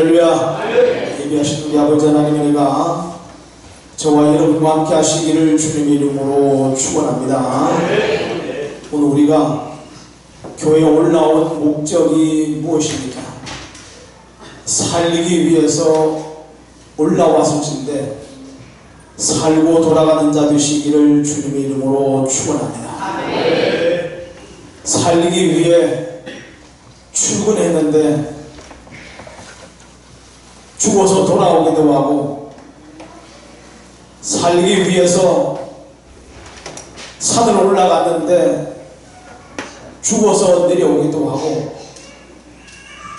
할렐루야. 예배하신 우리 아버지 하나님의 은혜가 저와 여러분과 함께 하시기를 주님의 이름으로 축원합니다. 오늘 우리가 교회에 올라온 목적이 무엇입니까? 살기 위해서 올라왔을진데 살고 돌아가는 자 되시기를 주님의 이름으로 축원합니다. 살기 위해 출근했는데 죽어서 돌아오기도 하고, 살기 위해서 산을 올라갔는데 죽어서 내려오기도 하고,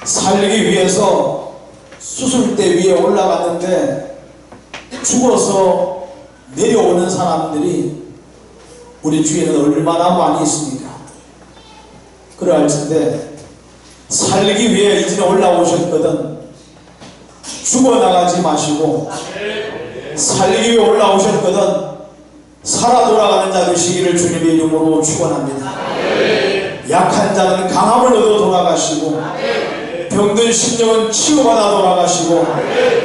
살기 위해서 수술대 위에 올라갔는데 죽어서 내려오는 사람들이 우리 주위에는 얼마나 많이 있습니까? 그러할진데 살기 위해 이제 올라오셨거든 죽어나가지 마시고 살기 위해 올라오셨거든 살아 돌아가는 자 되시기를 주님의 이름으로 축원합니다. 약한 자는 강함을 얻어 돌아가시고 병든 심령은 치유받아 돌아가시고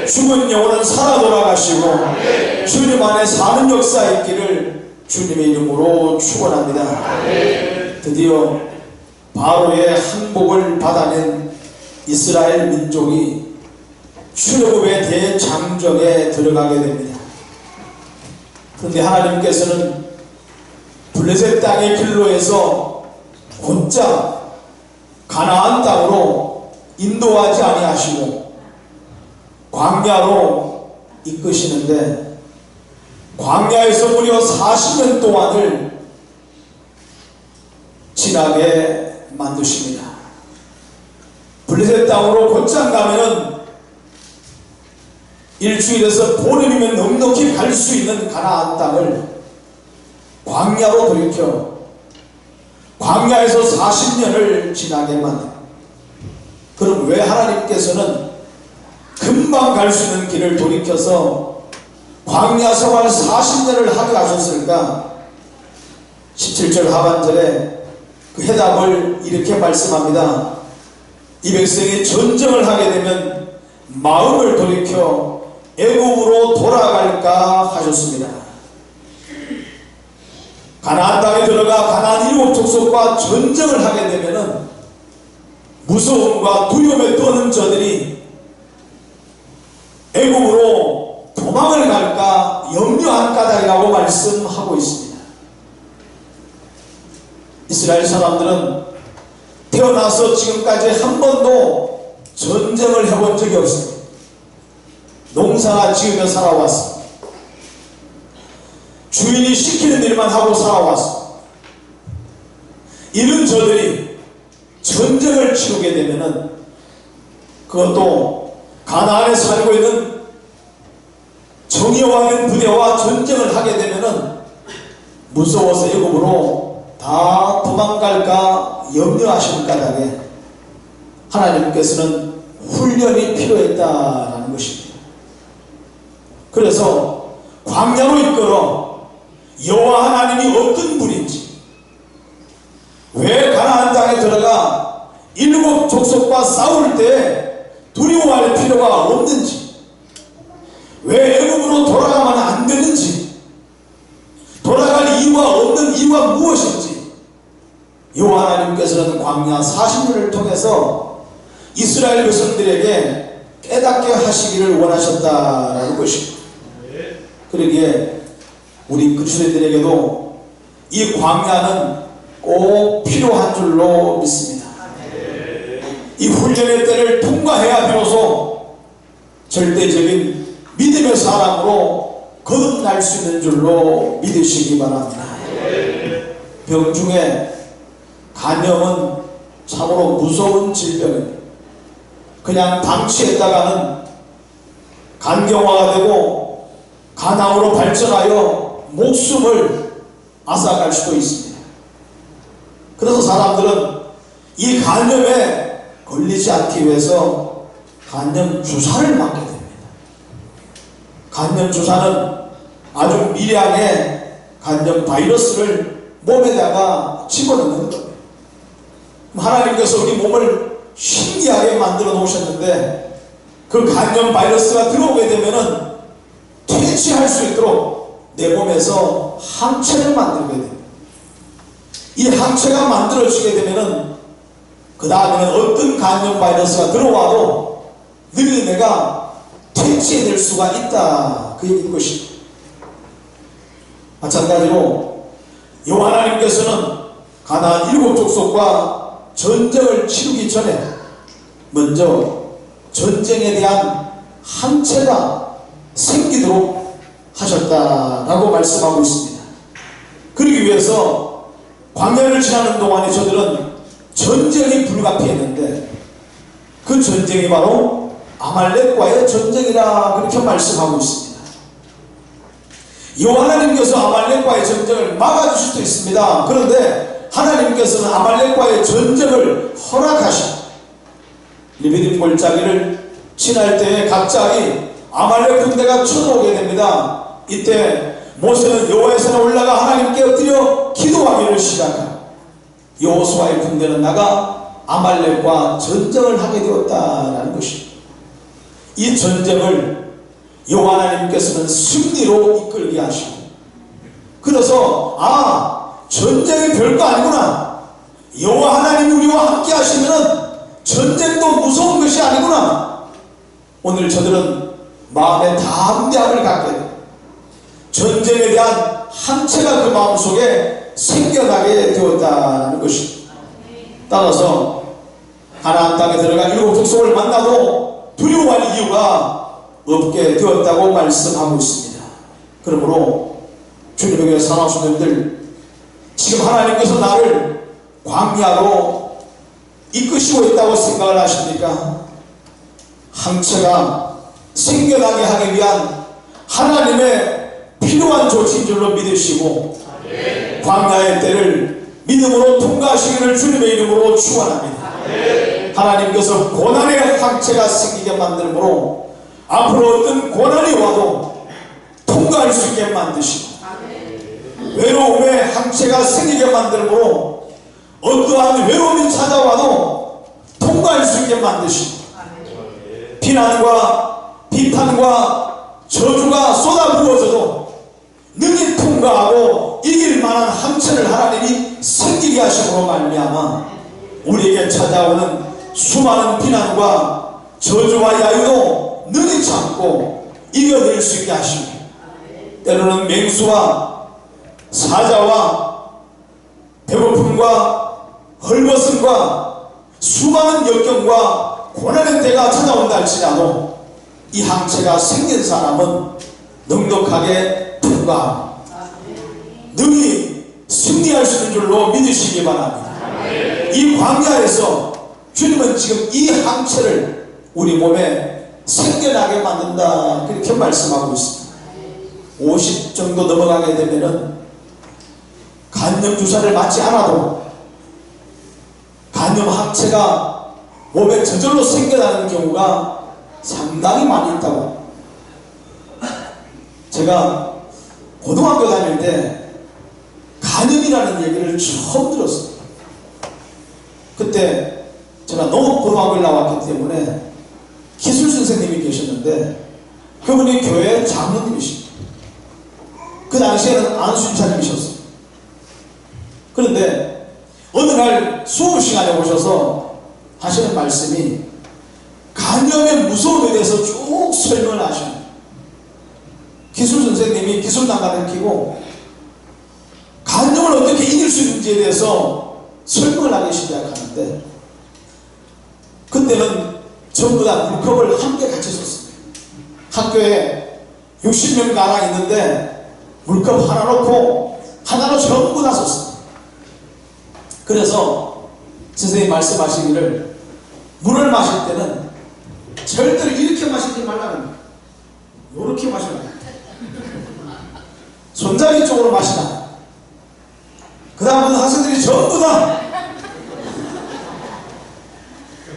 죽은 영혼은 살아 돌아가시고 주님 안에 사는 역사 있기를 주님의 이름으로 축원합니다. 드디어 바로의 항복을 받아낸 이스라엘 민족이 출애굽의 대장정에 들어가게 됩니다. 그런데 하나님께서는 블레셋 땅의 길로에서 곧장 가나안 땅으로 인도하지 아니하시고 광야로 이끄시는데, 광야에서 무려 40년 동안을 지나게 만드십니다. 블레셋 땅으로 곧장 가면은 일주일에서 보름이면 넉넉히 갈 수 있는 가나안 땅을 광야로 돌이켜 광야에서 40년을 지나게 만듭니다. 그럼 왜 하나님께서는 금방 갈 수 있는 길을 돌이켜서 광야 생활 40년을 하게 하셨을까? 17절 하반절에 그 해답을 이렇게 말씀합니다. 이 백성이 전쟁을 하게 되면 마음을 돌이켜 애굽으로 돌아갈까 하셨습니다. 가나안 땅에 들어가 가나안 7 족속과 전쟁을 하게 되면은 무서움과 두려움에 떠는 저들이 애굽으로 도망을 갈까 염려한 까닭이라고 말씀하고 있습니다. 이스라엘 사람들은 태어나서 지금까지 한 번도 전쟁을 해본 적이 없습니다. 농사나 지으며 살아왔습니다. 주인이 시키는 일만 하고 살아왔습니다. 이런 저들이 전쟁을 치르게 되면은, 그것도 가나안에 살고 있는 정예왕인 부대와 전쟁을 하게 되면은 무서워서 애굽으로 다 도망갈까 염려하시는 까닭에 하나님께서는 훈련이 필요했다라는 것입니다. 그래서 광야로 이끌어 여호와 하나님이 어떤 분인지, 왜 가나안 땅에 들어가 7 족속과 싸울 때 두려워할 필요가 없는지, 왜 애굽으로 돌아가면 안 되는지, 돌아갈 이유가 없는 이유가 무엇인지 여호와 하나님께서는 광야 40년을 통해서 이스라엘 백성들에게 깨닫게 하시기를 원하셨다라는 것입니다. 그러기에 우리 그리스도인들에게도 이 광야는 꼭 필요한 줄로 믿습니다. 이 훈련의 때를 통과해야 비로소 절대적인 믿음의 사람으로 거듭날 수 있는 줄로 믿으시기 바랍니다. 병 중에 간염은 참으로 무서운 질병입니다. 그냥 방치했다가는 간경화가 되고 간암으로 발전하여 목숨을 앗아갈 수도 있습니다. 그래서 사람들은 이 간염에 걸리지 않기 위해서 간염 주사를 맞게 됩니다. 간염 주사는 아주 미량의 간염 바이러스를 몸에다가 집어넣는 겁니다. 하나님께서 우리 몸을 신기하게 만들어 놓으셨는데 그 간염 바이러스가 들어오게 되면은 퇴치할 수 있도록 내 몸에서 항체를 만들게 됩니다. 이 항체가 만들어지게 되면은 그 다음에는 어떤 간염 바이러스가 들어와도 늘 내가 퇴치해낼 수가 있다, 그 얘기인 것입니다. 마찬가지로 여호와 하나님께서는 가나안 7 족속과 전쟁을 치르기 전에 먼저 전쟁에 대한 항체가 생기도록 하셨다라고 말씀하고 있습니다. 그러기 위해서 광야를 지나는 동안에 저들은 전쟁이 불가피했는데 그 전쟁이 바로 아말렉과의 전쟁이라 그렇게 말씀하고 있습니다. 여호와 하나님께서 아말렉과의 전쟁을 막아주실 수도 있습니다. 그런데 하나님께서는 아말렉과의 전쟁을 허락하십니다. 리비딤 골짜기를 지날 때에 갑자기 아말렉 군대가 쳐들어오게 됩니다. 이때 모세는 여호와의 산에 올라가 하나님께 엎드려 기도하기를 시작합니다. 여호수아의 군대는 나가 아말렉과 전쟁을 하게 되었다라는 것입니다. 이 전쟁을 여호와 하나님께서는 승리로 이끌게 하시고, 그래서 전쟁이 별거 아니구나, 여호와 하나님이 우리와 함께 하시면 전쟁도 무서운 것이 아니구나, 오늘 저들은 마음의 담대함을 갖게 됩니다. 전쟁에 대한 항체가 그 마음속에 생겨나게 되었다는 것입니다. 따라서 가나안 땅에 들어가 7 족속을 만나도 두려워할 이유가 없게 되었다고 말씀하고 있습니다. 그러므로 주님에게 사랑하는 성도님들, 지금 하나님께서 나를 광야로 이끄시고 있다고 생각을 하십니까? 항체가 생겨나게 하기 위한 하나님의 필요한 조치인 줄로 믿으시고 광야의 때를 믿음으로 통과하시기를 주님의 이름으로 축원합니다. 하나님께서 고난의 항체가 생기게 만들므로 앞으로 어떤 고난이 와도 통과할 수 있게 만드시고, 외로움의 항체가 생기게 만들므로 어떠한 외로움이 찾아와도 통과할 수 있게 만드시고, 비난과 비판과 저주가 쏟아부어져도 능히 통과하고 이길 만한 항체를 하나님이 생기게 하심으로 말미암아 우리에게 찾아오는 수많은 비난과 저주와 야유도 능히 참고 이겨낼 수 있게 하시고, 때로는 맹수와 사자와 배고픔과 헐벗음과 수많은 역경과 고난의 때가 찾아온다 할지라도 이 항체가 생긴 사람은 넉넉하게 통과하고 능히 승리할 수 있는 줄로 믿으시기 바랍니다. 이 광야에서 주님은 지금 이 항체를 우리 몸에 생겨나게 만든다, 그렇게 말씀하고 있습니다. 50 정도 넘어가게 되면은 간염 주사를 맞지 않아도 간염 항체가 몸에 저절로 생겨나는 경우가 상당히 많이 있다고. 제가 고등학교 다닐 때 간염이라는 얘기를 처음 들었어요. 그때 제가 농업고등학교를 나왔기 때문에 기술 선생님이 계셨는데 그분이 교회 장로님이십니다. 그 당시에는 안수인차님이셨어요. 그런데 어느 날 수업 시간에 오셔서 하시는 말씀이 간염의 무서움에 대해서 쭉 설명을 하십니다. 기술 선생님이 기술단가를 켜고 간염을 어떻게 이길 수 있는지에 대해서 설명을 하기 시작하는데, 그때는 전부 다 물컵을 함께 같이 썼습니다. 학교에 60명 가량 있는데 물컵 하나 놓고 하나로 전부 다 썼습니다. 그래서 선생님이 말씀하시기를 물을 마실 때는 절대로 이렇게 마시지 말라는 거예요. 이렇게 마시라. 손잡이 쪽으로 마시라. 그 다음부터 학생들이 전부 다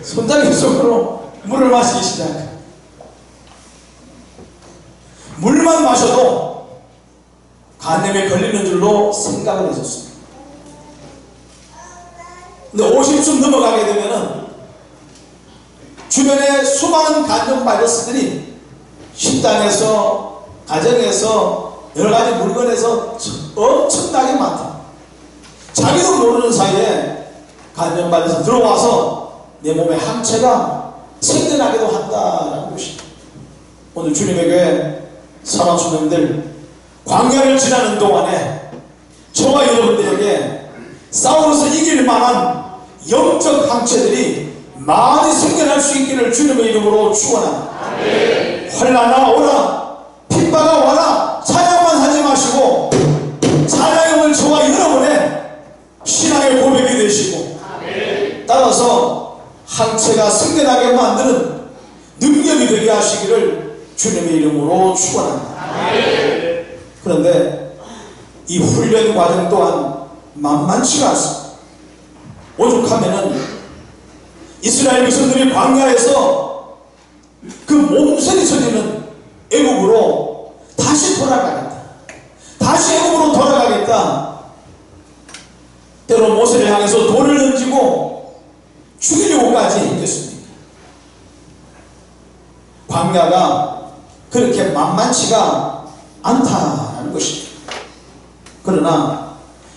손잡이 쪽으로 물을 마시기 시작해요. 물만 마셔도 간염에 걸리는 줄로 생각을 했었습니다. 근데 50쯤 넘어가게 되면은 주변에 수많은 간염 바이러스들이 식당에서, 가정에서, 여러가지 물건에서 엄청나게 많다. 자기도 모르는 사이에 간염 바이러스 들어와서 내 몸의 항체가 생겨나기도 한다라는 것입니다. 오늘 주님의 교회 사랑하시는 광야를 지나는 동안에 저와 여러분들에게 싸워서 이길 만한 영적 항체들이 많이 생겨날 수 있기를 주님의 이름으로 축원합니다. 환난아 오라, 핍박아 와라, 찬양만 하지 마시고 찬양이 오늘 저와 여러분의 신앙의 고백이 되시고 따라서 항체가 생겨나게 만드는 능력이 되게 하시기를 주님의 이름으로 축원합니다. 그런데 이 훈련 과정 또한 만만치가 않습니다. 오죽하면은 이스라엘 백성들이 광야에서 그 몸살이 쳐지는 애국으로 다시 돌아가겠다, 다시 애국으로 돌아가겠다, 때로 모세를 향해서 돌을 던지고 죽이려고까지 했겠습니다. 광야가 그렇게 만만치가 않다는 것입니다. 그러나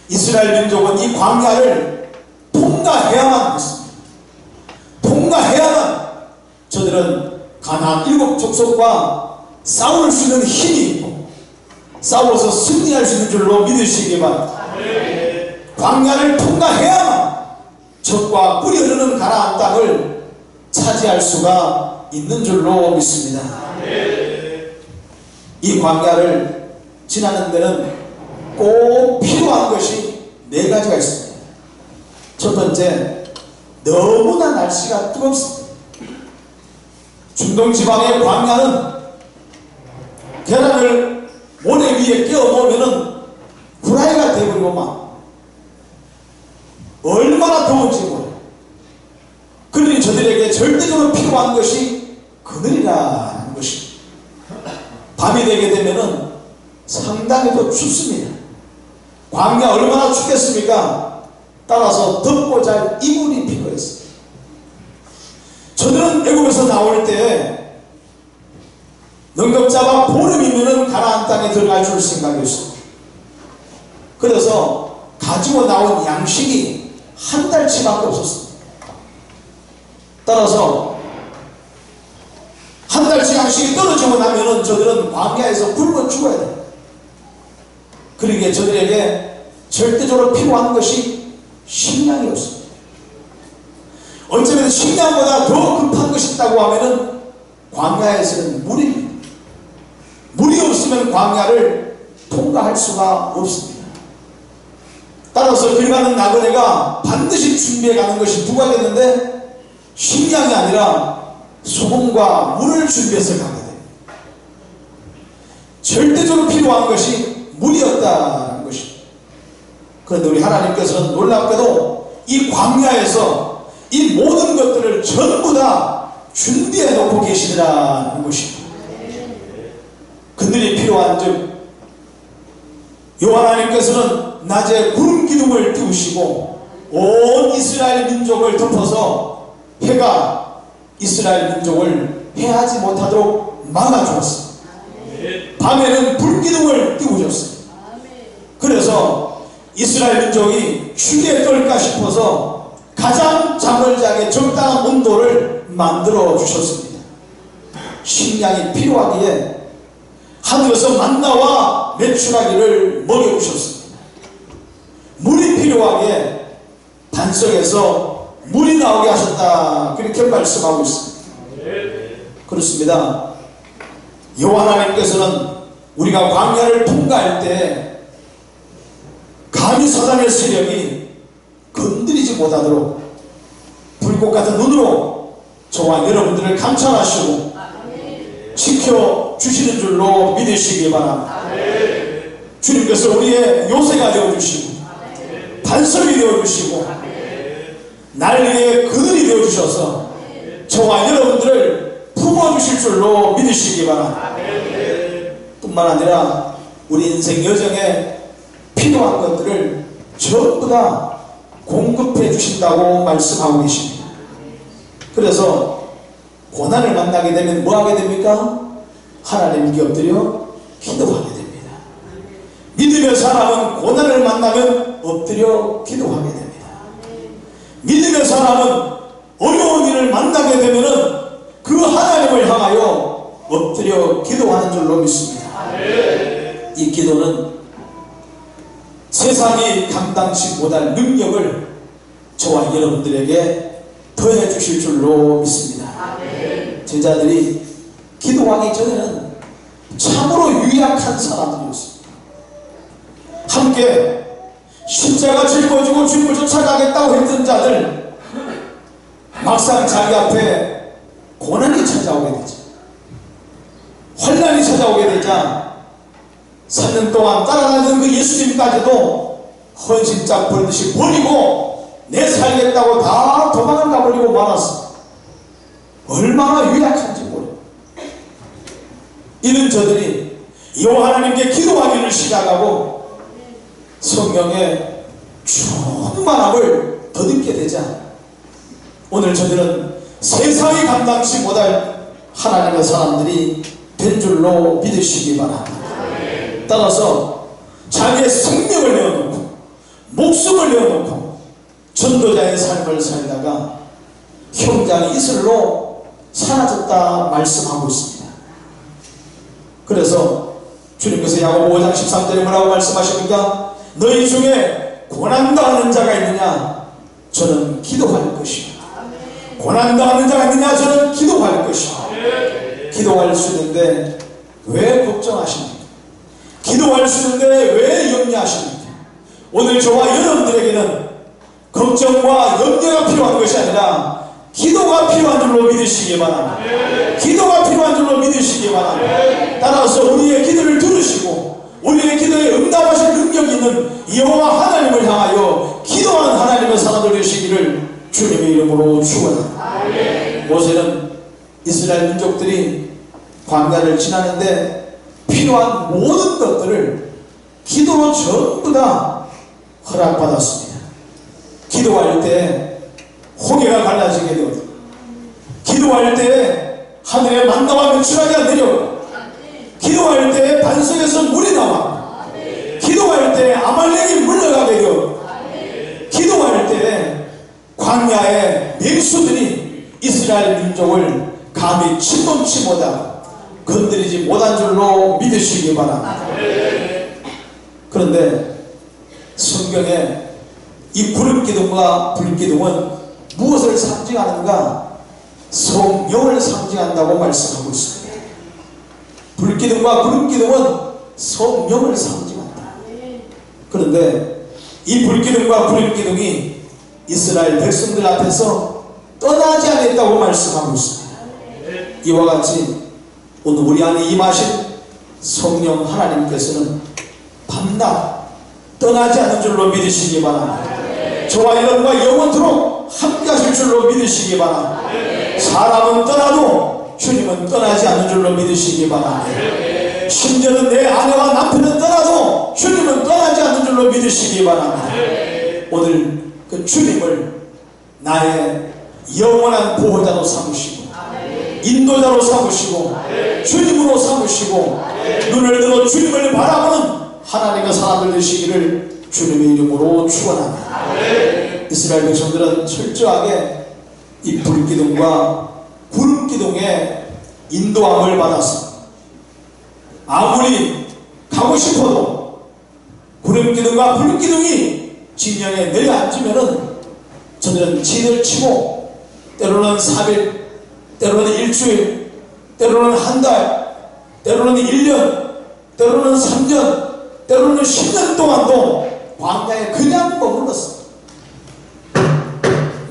이스라엘 민족은 이 광야를 통과해야만 했습니다. 통과해야만 저들은 가나안 7 족속과 싸울 수 있는 힘이 있고 싸워서 승리할 수 있는 줄로 믿으시기 바랍니다. 광야를 통과해야만 적과 뿔이 흐르는 가나안 땅을 차지할 수가 있는 줄로 믿습니다. 이 광야를 지나는 데는 꼭 필요한 것이 4가지가 있습니다. 첫 번째, 너무나 날씨가 뜨겁습니다. 중동 지방의 광야는 계란을 모래 위에 끼워 놓으면은 구라이가 되어버리고 막 얼마나 더운지 몰라요. 그러니 저들에게 절대적으로 필요한 것이 그늘이라는 것입니다. 밤이 되게 되면은 상당히 더 춥습니다. 광야 얼마나 춥겠습니까? 따라서 덮고 잘 이불이 필요했습니다. 저들은 애국에서 나올 때 능력자가 보름이면은 가나안 땅에 들어갈 줄 생각했습니다. 그래서 가지고 나온 양식이 한 달치밖에 없었습니다. 따라서 한 달치 양식이 떨어지고 나면은 저들은 광야에서 굶어 죽어야 돼요. 그러기에 저들에게 절대적으로 필요한 것이 식량이 없습니다. 어쩌면 식량보다 더 급한 것이 있다고 하면은 광야에서는 물입니다. 물이 없으면 광야를 통과할 수가 없습니다. 따라서 길 가는 나그네가 반드시 준비해 가는 것이 두 가지였는데 식량이 아니라 소금과 물을 준비해서 가게 됩니다. 절대적으로 필요한 것이 물이었다는 것입니다. 그런데 우리 하나님께서는 놀랍게도 이 광야에서 이 모든 것들을 전부 다 준비해 놓고 계시더라는 것입니다. 그들이 필요한 즉 여호와 하나님께서는 낮에 구름 기둥을 띄우시고 온 이스라엘 민족을 덮어서 해가 이스라엘 민족을 해하지 못하도록 막아주었습니다. 밤에는 불기둥을 띄우셨습니다. 그래서 이스라엘 민족이 휴게 떨까 싶어서 가장 잠을 자게 적당한 온도를 만들어 주셨습니다. 식량이 필요하기에 하늘에서 만나와 메추라기를 먹여주셨습니다. 물이 필요하기에 반석에서 물이 나오게 하셨다, 그렇게 말씀하고 있습니다. 그렇습니다. 여호와 하나님께서는 우리가 광야를 통과할 때 감히 사단의 세력이 건드리지 못하도록 불꽃 같은 눈으로 저와 여러분들을 감찰하시고 지켜주시는 줄로 믿으시기 바랍니다. 주님께서 우리의 요새가 되어주시고 반석이 되어주시고 날리의 그늘이 되어주셔서 저와 여러분들을 품어주실 줄로 믿으시기 바랍니다. 뿐만 아니라 우리 인생 여정에 필요한 것들을 전부 다 공급해 주신다고 말씀하고 계십니다. 그래서 고난을 만나게 되면 뭐 하게 됩니까? 하나님께 엎드려 기도하게 됩니다. 믿음의 사람은 고난을 만나면 엎드려 기도하게 됩니다. 믿음의 사람은 어려운 일을 만나게 되면은 그 하나님을 향하여 엎드려 기도하는 줄로 믿습니다. 이 기도는 세상이 감당치 못할 능력을 저와 여러분들에게 더해 주실 줄로 믿습니다. 제자들이 기도하기 전에는 참으로 유약한 사람들이었습니다. 함께 십자가 짊어지고 주님을 쫓아가겠다고 했던 자들, 막상 자기 앞에 고난이 찾아오게 되죠. 환난이 찾아오게 되자 3년 동안 따라다니던 그 예수님까지도 헌신짝 벌듯이 버리고 내 살겠다고 다 도망을 가버리고 말았어. 얼마나 유약한지 모르고 이런 저들이 여호와 하나님께 기도하기를 시작하고 성경의 충만함을 더듬게 되자 오늘 저들은 세상이 감당치 못할 하나님의 사람들이 된 줄로 믿으시기 바랍니다. 따라서 자기의 생명을 내어놓고 목숨을 내어놓고 전도자의 삶을 살다가 형장이 이슬로 사라졌다 말씀하고 있습니다. 그래서 주님께서 야고보 5장 13절에 뭐라고 말씀하십니까? 너희 중에 고난당하는 자가 있느냐? 저는 기도할 것이요. 고난당하는 자가 있느냐? 저는 기도할 것이요. 기도할 수 있는데 왜 걱정하십니까? 기도할 수 있는데 왜 염려하십니까? 오늘 저와 여러분들에게는 걱정과 염려가 필요한 것이 아니라 기도가 필요한 줄로 믿으시기 바랍니다. 기도가 필요한 줄로 믿으시기 바랍니다. 따라서 우리의 기도를 들으시고 우리의 기도에 응답하실 능력이 있는 여호와 하나님을 향하여 기도하는 하나님의 사람들 되시기를 주님의 이름으로 축원합니다. 모세는 이스라엘 민족들이 광야를 지나는데 필요한 모든 것들을 기도로 전부 다 허락받았습니다. 기도할 때 홍해가 갈라지게 되었고, 기도할 때 하늘에 만나와 면출하게 내려오고, 기도할 때 반석에서 물이 나와, 기도할 때 아말렉이 물러가게 되었고, 기도할 때 광야의 맹수들이 이스라엘 민족을 감히 침범치 못하고 건드리지 못한 줄로 믿으시기 바랍니다. 그런데 성경에 이 구름기둥과 불기둥은 무엇을 상징하는가? 성령을 상징한다고 말씀하고 있습니다. 불기둥과 구름기둥은 성령을 상징한다. 그런데 이 불기둥과 구름기둥이 이스라엘 백성들 앞에서 떠나지 않았다고 말씀하고 있습니다. 이와 같이 오늘 우리 안에 임하신 성령 하나님께서는 밤낮 떠나지 않는 줄로 믿으시기 바랍니다. 저와 여러분과 영원토록 함께 하실 줄로 믿으시기 바랍니다. 사람은 떠나도 주님은 떠나지 않는 줄로 믿으시기 바랍니다. 심지어는 내 아내와 남편은 떠나도 주님은 떠나지 않는 줄로 믿으시기 바랍니다. 오늘 그 주님을 나의 영원한 보호자로 삼으시고 인도자로 삼으시고 주님으로 삼으시고 눈을 들어 주님을 바라보는 하나님의 사람들 되시기를 주님의 이름으로 축원합니다. 이스라엘 백성들은 철저하게 이 불기둥과 구름기둥의 인도함을 받았습니다. 아무리 가고 싶어도 구름기둥과 불기둥이 진영에 내려앉으면은 저들은 진을 치고 때로는 3일, 때로는 일주일, 때로는 한 달, 때로는 1년, 때로는 3년, 때로는 10년 동안도 광야에 그냥 머물렀습니다.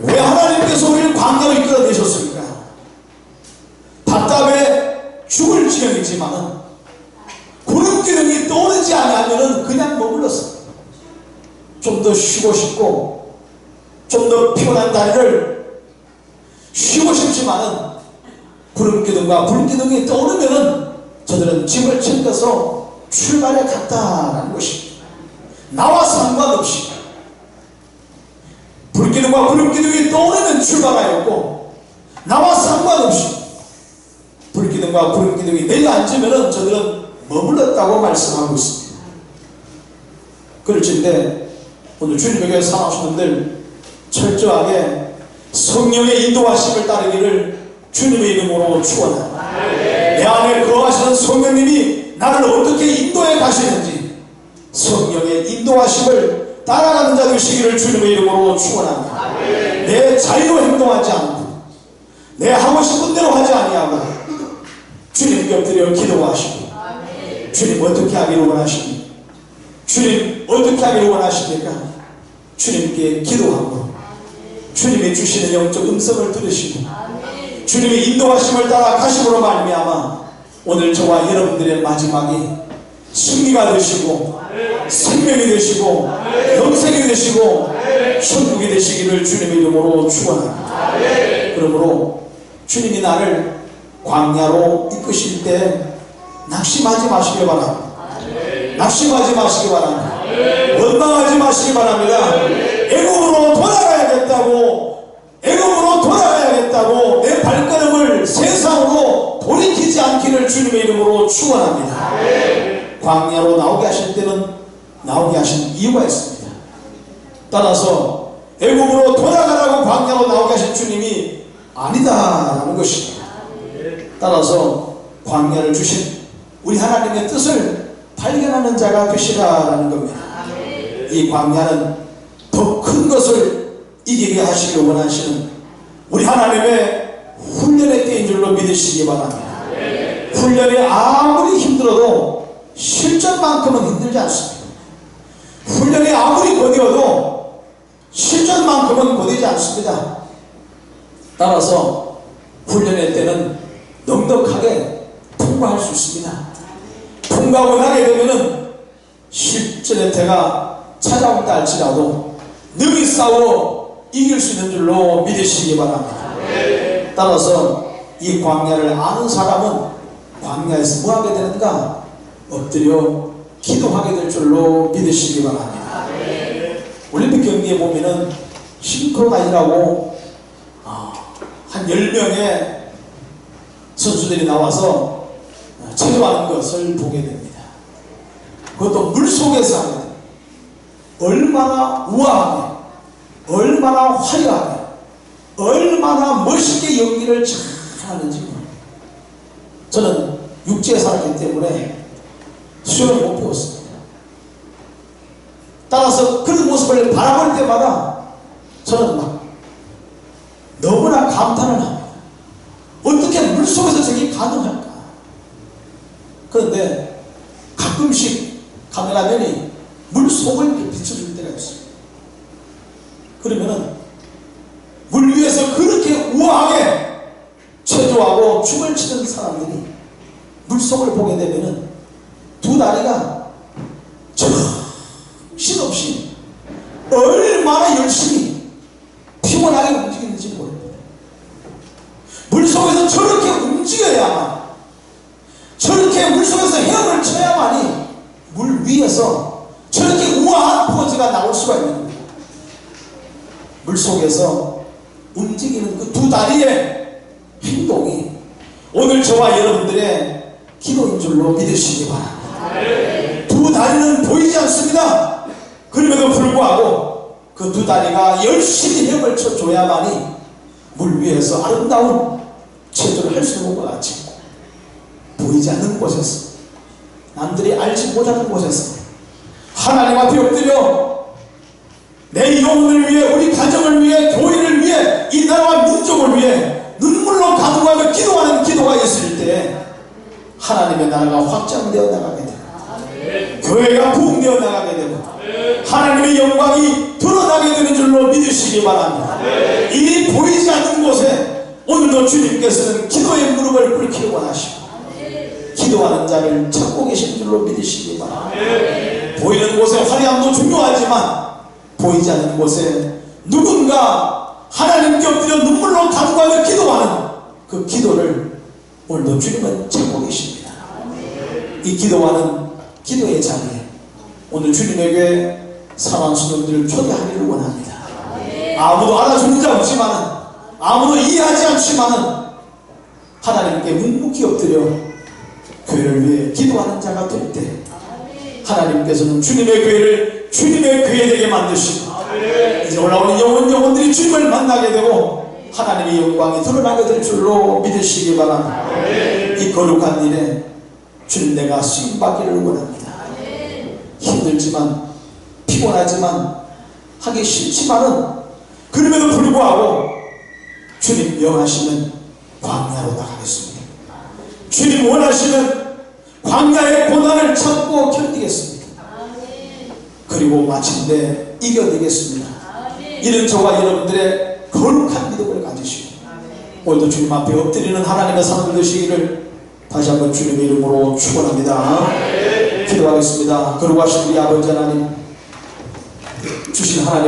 왜 하나님께서 우리를 광야로 이끌어내셨습니까? 답답해 죽을 지경이지만은 구름기둥이 떠오르지 않으면 그냥 머물렀습니다. 좀 더 쉬고 싶고 좀 더 피곤한 다리를 쉬고 싶지만은 구름기둥과 불기둥이 떠오르면은 저들은 집을 챙겨서 출발해 갔다라는 것입니다. 나와 상관없이 불기둥과 구름기둥이 떠오르면 출발하였고 나와 상관없이 기둥과 구름 기둥이 내려앉으면 저들은 머물렀다고 말씀하고 있습니다. 그럴진데 오늘 주님에게 사랑하시는 분들 철저하게 성령의 인도하심을 따르기를 주님의 이름으로 축원합니다. 내 안에 거하시는 성령님이 나를 어떻게 인도해 가시는지 성령의 인도하심을 따라가는 자 되시기를 주님의 이름으로 축원합니다. 내 자유로 행동하지 않고 내 하고 싶은 대로 하지 아니하고 주님 곁들여 기도하시고 주님 어떻게 하기를 원하십니까? 주님 어떻게 하기를 원하십니까? 주님께 기도하고 주님이 주시는 영적 음성을 들으시고 주님의 인도하심을 따라 가심으로 말미암아 오늘 저와 여러분들의 마지막이 승리가 되시고 생명이 되시고 영생이 되시고 천국이 되시기를 주님의 이름으로 축원합니다. 그러므로 주님이 나를 광야로 이끄실 때 낙심하지 마시기 바랍니다. 낙심하지 마시기 바랍니다. 원망하지 마시기 바랍니다. 애굽으로 돌아가야겠다고 내 발걸음을 세상으로 돌이키지 않기를 주님의 이름으로 축원합니다. 광야로 나오게 하실 때는 나오게 하신 이유가 있습니다. 따라서 애굽으로 돌아가라고 광야로 나오게 하신 주님이 아니다라는 것입니다. 따라서 광야를 주신 우리 하나님의 뜻을 발견하는 자가 되시라라는 겁니다. 이 광야는 더 큰 것을 이기게 하시길 원하시는 우리 하나님의 훈련의 때인 줄로 믿으시기 바랍니다. 훈련이 아무리 힘들어도 실전만큼은 힘들지 않습니다. 훈련이 아무리 거디어도 실전만큼은 거디지 않습니다. 따라서 훈련의 때는 넉넉하게 통과할 수 있습니다. 통과하고 나게 되면은 실전의 때가 찾아온다 할지라도 능히 싸워 이길 수 있는 줄로 믿으시기 바랍니다. 따라서 이 광야를 아는 사람은 광야에서 뭐 하게 되는가? 엎드려 기도하게 될 줄로 믿으시기 바랍니다. 올림픽 경기에 보면은 싱크로나이라고 한 10명의 선수들이 나와서 체조하는 것을 보게 됩니다. 그것도 물속에서 하게 됩니다. 얼마나 우아하게, 얼마나 화려하게, 얼마나 멋있게 연기를 잘 하는지 모릅니다. 저는 육지에 살았기 때문에 수영을 못 배웠습니다. 따라서 그런 모습을 바라볼 때마다 저는 막 너무나 감탄을 합니다. 어떻게 물속에서 저게 가능할까? 그런데 가끔씩 카메라맨이 물속을 비춰줄 때가 있어요. 그러면은 물 위에서 그렇게 우아하게 체조하고 춤을 추는 사람들이 물속을 보게 되면은 두 다리가 정신없이 얼마나 열심히 피곤하게 움직이는지 모릅니다. 물속에서 저렇게 움직여야만, 저렇게 물속에서 헤엄을 쳐야만이 물 위에서 저렇게 우아한 포즈가 나올 수가 있는 겁니다. 물속에서 움직이는 그 두 다리의 행동이 오늘 저와 여러분들의 기도인 줄로 믿으시기 바랍니다. 두 다리는 보이지 않습니다. 그럼에도 불구하고 그 두 다리가 열심히 헤엄을 쳐줘야만이 물 위에서 아름다운 체조를 할 수 있는 것과 같이 보이지 않는 곳에서, 남들이 알지 못하는 곳에서 하나님 앞에 엎드려 내 영혼을 위해, 우리 가정을 위해, 교회를 위해, 이 나라와 민족을 위해 눈물로 간구하며 기도하는 기도가 있을 때 하나님의 나라가 확장되어 나가게 되고 교회가 부흥되어 나가게 되고 하나님의 영광이 드러나게 되는 줄로 믿으시기 바랍니다. 이 보이지 않는 곳에 오늘도 주님께서는 기도의 무릎을 꿇기를 원하시고 기도하는 자를 찾고 계신 줄로 믿으시기 바랍니다. 보이는 곳에 화려함도 중요하지만 보이지 않는 곳에 누군가 하나님께 엎드려 눈물로 간구하며 기도하는 그 기도를 오늘도 주님은 찾고 계십니다. 이 기도하는 기도의 자리에 오늘 주님에게 사랑하는 성도들을 초대하기를 원합니다. 아무도 알아주는 자 없지만은, 아무도 이해하지 않지만은 하나님께 묵묵히 엎드려 교회를 위해 기도하는 자가 될 때 하나님께서는 주님의 교회를 주님의 교회 되게 만드시고 이제 올라오는 영혼들이 주님을 만나게 되고 하나님의 영광이 드러나게 될 줄로 믿으시기 바랍니다. 이 거룩한 일에 주님 내가 쓰임받기를 원합니다. 힘들지만 피곤하지만 하기 싫지만은 그럼에도 불구하고 주님 명하시면 광야로 나가겠습니다. 주님 원하시면 광야의 고난을 참고 견디겠습니다. 그리고 마침내 이겨내겠습니다. 이런 저와 여러분들의 거룩한 믿음을 가지시고 오늘도 주님 앞에 엎드리는 하나님의 사람 되시기를 다시 한번 주님의 이름으로 축원합니다. 기도하겠습니다. 거룩하신 우리 아버지 하나님, 주신 하나님